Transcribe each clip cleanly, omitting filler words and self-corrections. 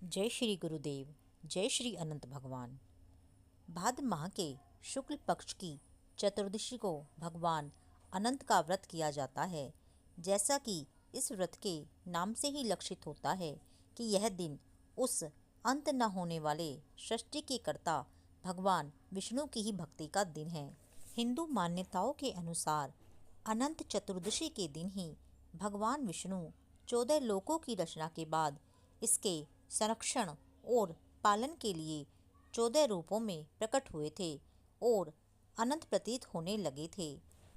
जय श्री गुरुदेव। जय श्री अनंत भगवान। भाद्र माह के शुक्ल पक्ष की चतुर्दशी को भगवान अनंत का व्रत किया जाता है। जैसा कि इस व्रत के नाम से ही लक्षित होता है कि यह दिन उस अंत न होने वाले सृष्टि के कर्ता भगवान विष्णु की ही भक्ति का दिन है। हिंदू मान्यताओं के अनुसार अनंत चतुर्दशी के दिन ही भगवान विष्णु 14 लोकों की रचना के बाद इसके संरक्षण और पालन के लिए 14 रूपों में प्रकट हुए थे और अनंत प्रतीत होने लगे थे।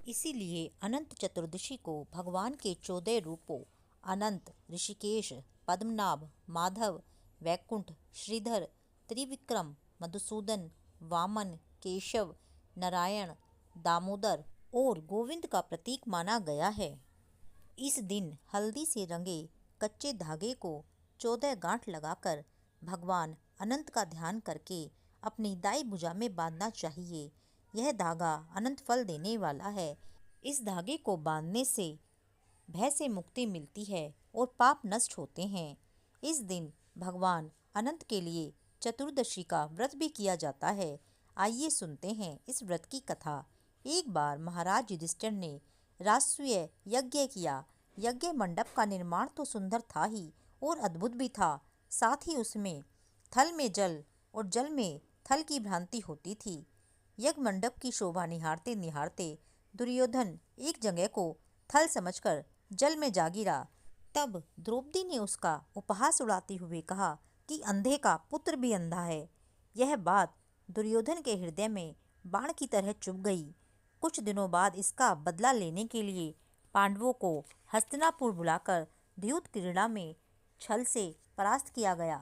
इसीलिए अनंत चतुर्दशी को भगवान के 14 रूपों अनंत, ऋषिकेश, पद्मनाभ, माधव, वैकुंठ, श्रीधर, त्रिविक्रम, मधुसूदन, वामन, केशव, नारायण, दामोदर और गोविंद का प्रतीक माना गया है। इस दिन हल्दी से रंगे कच्चे धागे को 14 गांठ लगाकर भगवान अनंत का ध्यान करके अपनी दाई भुजा में बांधना चाहिए। यह धागा अनंत फल देने वाला है। इस धागे को बांधने से भय से मुक्ति मिलती है और पाप नष्ट होते हैं। इस दिन भगवान अनंत के लिए चतुर्दशी का व्रत भी किया जाता है। आइए सुनते हैं इस व्रत की कथा। एक बार महाराज युधिष्ठिर ने राजसूय यज्ञ किया। यज्ञ मंडप का निर्माण तो सुंदर था ही और अद्भुत भी था। साथ ही उसमें थल में जल और जल में थल की भ्रांति होती थी। यज्ञ मंडप की शोभा निहारते निहारते दुर्योधन एक जगह को थल समझकर जल में जा गिरा। तब द्रौपदी ने उसका उपहास उड़ाते हुए कहा कि अंधे का पुत्र भी अंधा है। यह बात दुर्योधन के हृदय में बाण की तरह चुभ गई। कुछ दिनों बाद इसका बदला लेने के लिए पांडवों को हस्तिनापुर बुलाकर द्यूत क्रीड़ा में छल से परास्त किया गया।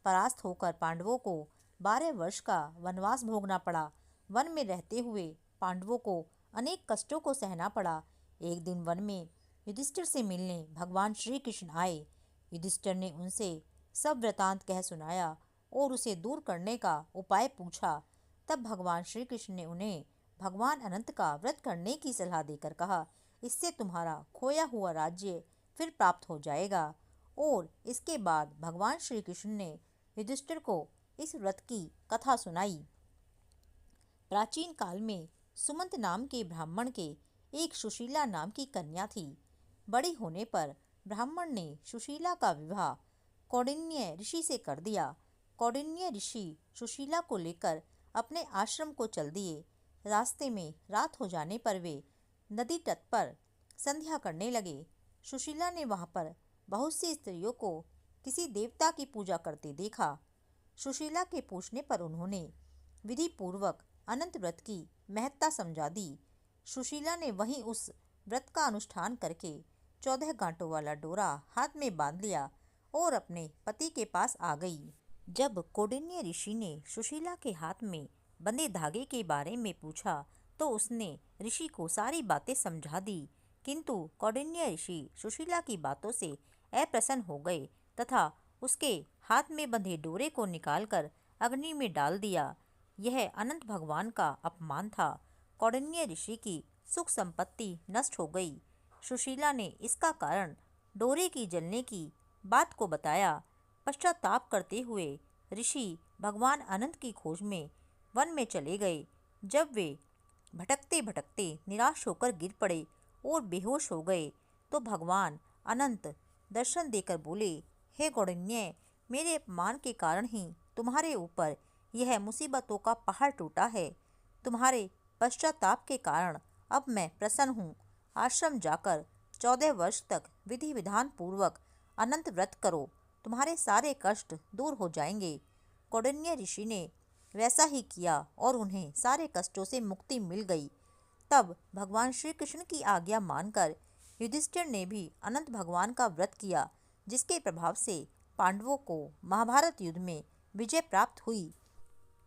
परास्त होकर पांडवों को 12 वर्ष का वनवास भोगना पड़ा। वन में रहते हुए पांडवों को अनेक कष्टों को सहना पड़ा। एक दिन वन में युधिष्ठिर से मिलने भगवान श्री कृष्ण आए। युधिष्ठिर ने उनसे सब वृतांत कह सुनाया और उसे दूर करने का उपाय पूछा। तब भगवान श्री कृष्ण ने उन्हें भगवान अनंत का व्रत करने की सलाह देकर कहा, इससे तुम्हारा खोया हुआ राज्य फिर प्राप्त हो जाएगा। और इसके बाद भगवान श्री कृष्ण ने युधिष्ठिर को इस व्रत की कथा सुनाई। प्राचीन काल में सुमंत नाम के ब्राह्मण के एक सुशीला नाम की कन्या थी। बड़ी होने पर ब्राह्मण ने सुशीला का विवाह कौंडिन्य ऋषि से कर दिया। कौंडिन्य ऋषि सुशीला को लेकर अपने आश्रम को चल दिए। रास्ते में रात हो जाने पर वे नदी तट पर संध्या करने लगे। सुशीला ने वहां पर बहुत सी स्त्रियों को किसी देवता की पूजा करते देखा। सुशीला के पूछने पर उन्होंने विधि पूर्वक अनंत व्रत की महत्ता समझा दी। सुशीला ने वहीं उस व्रत का अनुष्ठान करके 14 गांठों वाला डोरा हाथ में बांध लिया और अपने पति के पास आ गई। जब कौंडिन्य ऋषि ने सुशीला के हाथ में बंधे धागे के बारे में पूछा तो उसने ऋषि को सारी बातें समझा दी। किंतु कौंडिन्य ऋषि सुशीला की बातों से अप्रसन्न हो गए तथा उसके हाथ में बंधे डोरे को निकालकर अग्नि में डाल दिया। यह अनंत भगवान का अपमान था। कौंडिन्य ऋषि की सुख संपत्ति नष्ट हो गई। सुशीला ने इसका कारण डोरे की जलने की बात को बताया। पश्चाताप करते हुए ऋषि भगवान अनंत की खोज में वन में चले गए। जब वे भटकते भटकते निराश होकर गिर पड़े और बेहोश हो गए तो भगवान अनंत दर्शन देकर बोले, हे कौंडिन्य, मेरे अपमान के कारण ही तुम्हारे ऊपर यह मुसीबतों का पहाड़ टूटा है। तुम्हारे पश्चाताप के कारण अब मैं प्रसन्न हूँ। आश्रम जाकर 14 वर्ष तक विधि विधान पूर्वक अनंत व्रत करो, तुम्हारे सारे कष्ट दूर हो जाएंगे। कौंडिन्य ऋषि ने वैसा ही किया और उन्हें सारे कष्टों से मुक्ति मिल गई। तब भगवान श्री कृष्ण की आज्ञा मानकर युधिष्ठिर ने भी अनंत भगवान का व्रत किया, जिसके प्रभाव से पांडवों को महाभारत युद्ध में विजय प्राप्त हुई।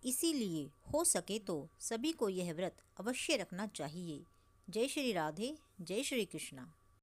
इसीलिए हो सके तो सभी को यह व्रत अवश्य रखना चाहिए। जय श्री राधे, जय श्री कृष्णा।